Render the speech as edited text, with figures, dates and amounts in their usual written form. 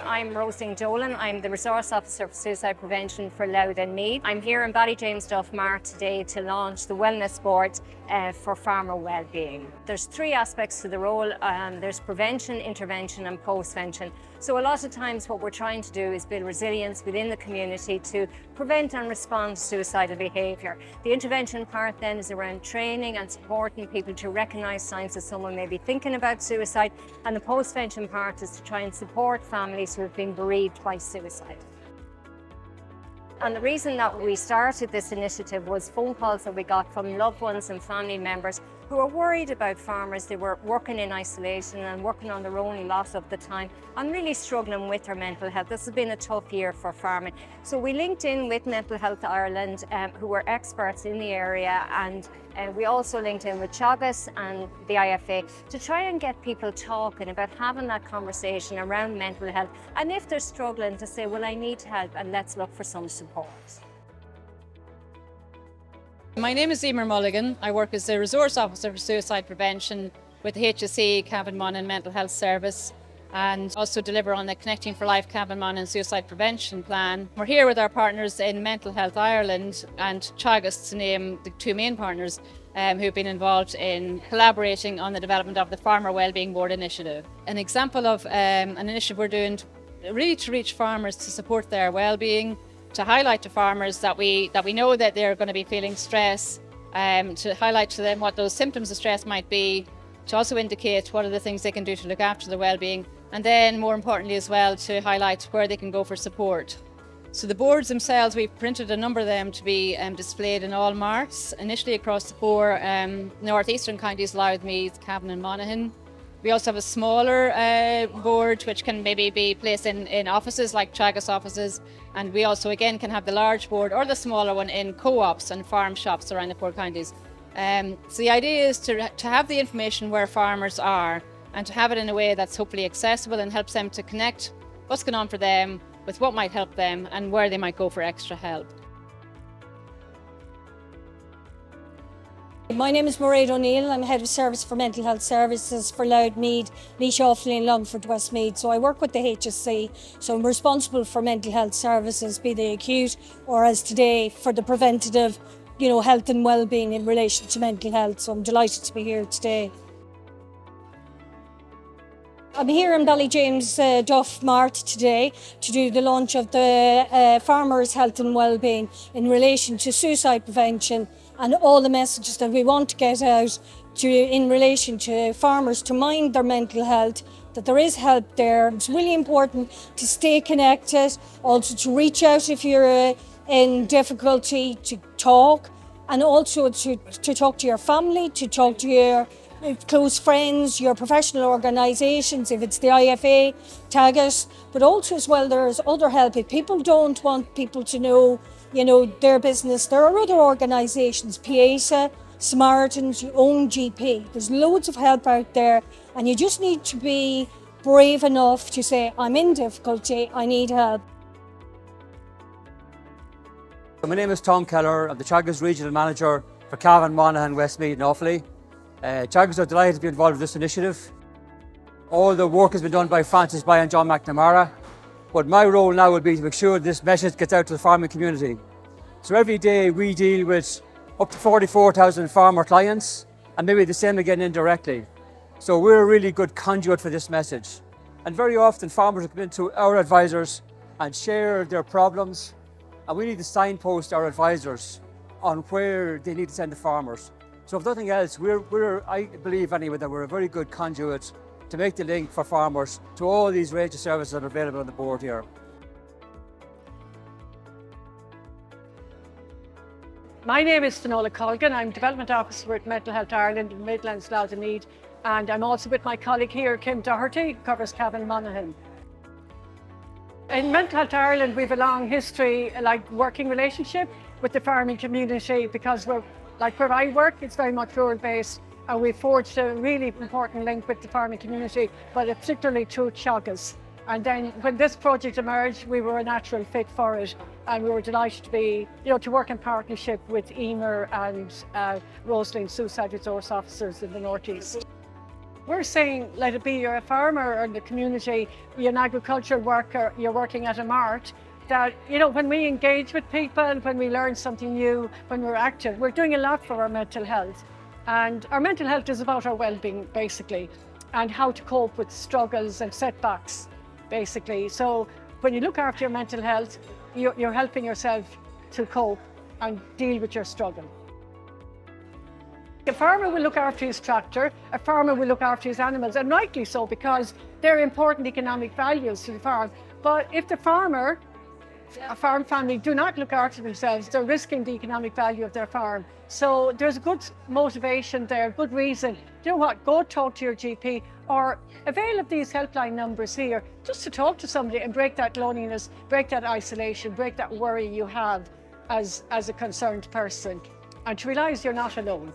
I'm Roisin Dolan. I'm the Resource Officer for Suicide Prevention for Louth and Meath. I'm here in Ballyjamesduff Mart today to launch the Wellness Board for farmer wellbeing. There's three aspects to the role. There's prevention, intervention and postvention. So a lot of times what we're trying to do is build resilience within the community to prevent and respond to suicidal behaviour. The intervention part then is around training and supporting people to recognise signs that someone may be thinking about suicide, and the postvention part is to try and support families who have been bereaved by suicide. And the reason that we started this initiative was phone calls that we got from loved ones and family members who were worried about farmers. They were working in isolation and working on their own a lot of the time and really struggling with their mental health. This has been a tough year for farming. So we linked in with Mental Health Ireland, who were experts in the area, and we also linked in with Teagasc and the IFA to try and get people talking about having that conversation around mental health, and if they're struggling, to say, well, I need help and let's look for some support. My name is Emer Mulligan. I work as the Resource Officer for Suicide Prevention with the HSE Cavan Mental Health Service, and also deliver on the Connecting for Life Cavan and Suicide Prevention Plan. We're here with our partners in Mental Health Ireland and Teagasc, to name the two main partners who've been involved in collaborating on the development of the Farmer Wellbeing Board initiative. An example of an initiative we're doing really to reach farmers to support their wellbeing, to highlight to farmers that we know that they're going to be feeling stress, to highlight to them what those symptoms of stress might be, to also indicate what are the things they can do to look after their well-being, and then more importantly as well to highlight where they can go for support. So the boards themselves, we've printed a number of them to be displayed in all marts, initially across the four northeastern counties, Louth, Meath, Cavan and Monaghan. We also have a smaller board which can maybe be placed in offices like Teagasc offices, and we also again can have the large board or the smaller one in co-ops and farm shops around the four counties. So the idea is to have the information where farmers are and to have it in a way that's hopefully accessible and helps them to connect what's going on for them with what might help them and where they might go for extra help. My name is Mairead O'Neill. I'm Head of Service for Mental Health Services for Louth, Meath, Laois, Offaly and Longford, Westmeath. So I work with the HSE, so I'm responsible for mental health services, be they acute or as today for the preventative, health and wellbeing in relation to mental health. So I'm delighted to be here today. I'm here in Ballyjamesduff Mart today to do the launch of the Farmers' Health and Wellbeing in relation to suicide prevention and all the messages that we want to get out in relation to farmers to mind their mental health, that there is help there. It's really important to stay connected, also to reach out if you're in difficulty, to talk, and also to talk to your family, to talk to your close friends, your professional organisations, if it's the IFA, Teagasc, but also as well there's other help. If people don't want people to know, their business, there are other organisations, PIASA, Samaritans, your own GP. There's loads of help out there, and you just need to be brave enough to say, I'm in difficulty, I need help. My name is Tom Keller. I'm the Teagasc Regional Manager for Cavan, Monaghan, Westmeath and Offaly. Teagasc are delighted to be involved with this initiative. All the work has been done by Francis By and John McNamara, but my role now will be to make sure this message gets out to the farming community. So every day we deal with up to 44,000 farmer clients, and maybe the same again indirectly. So we're a really good conduit for this message. And very often farmers come into our advisors and share their problems, and we need to signpost our advisors on where they need to send the farmers. So if nothing else, I believe anyway that we're a very good conduit to make the link for farmers to all these range of services that are available on the board here. My name is Finola Colgan. I'm Development Officer with Mental Health Ireland in Midlands, Louth and Meath, and I'm also with my colleague here, Kim Doherty, who covers Cavan Monaghan. In Mental Health Ireland, we have a long history, working relationship with the farming community, because where I work, it's very much rural based, and we forged a really important link with the farming community, but particularly through Teagasc. And then when this project emerged, we were a natural fit for it, and we were delighted to be, to work in partnership with Emer and Roisin, Suicide Resource Officers in the Northeast. We're saying, let it be you're a farmer or in the community, you're an agricultural worker, you're working at a mart, that, you know, when we engage with people, when we learn something new, when we're active, we're doing a lot for our mental health. And our mental health is about our well-being, basically, and how to cope with struggles and setbacks, basically. So when you look after your mental health, you're helping yourself to cope and deal with your struggle. A farmer will look after his tractor, a farmer will look after his animals, and rightly so, because they're important economic values to the farm. But if the farmer, a farm family, do not look after themselves, they're risking the economic value of their farm. So there's a good motivation there, good reason. You know what, go talk to your GP or avail of these helpline numbers here just to talk to somebody and break that loneliness, break that isolation, break that worry you have as a concerned person, and to realise you're not alone.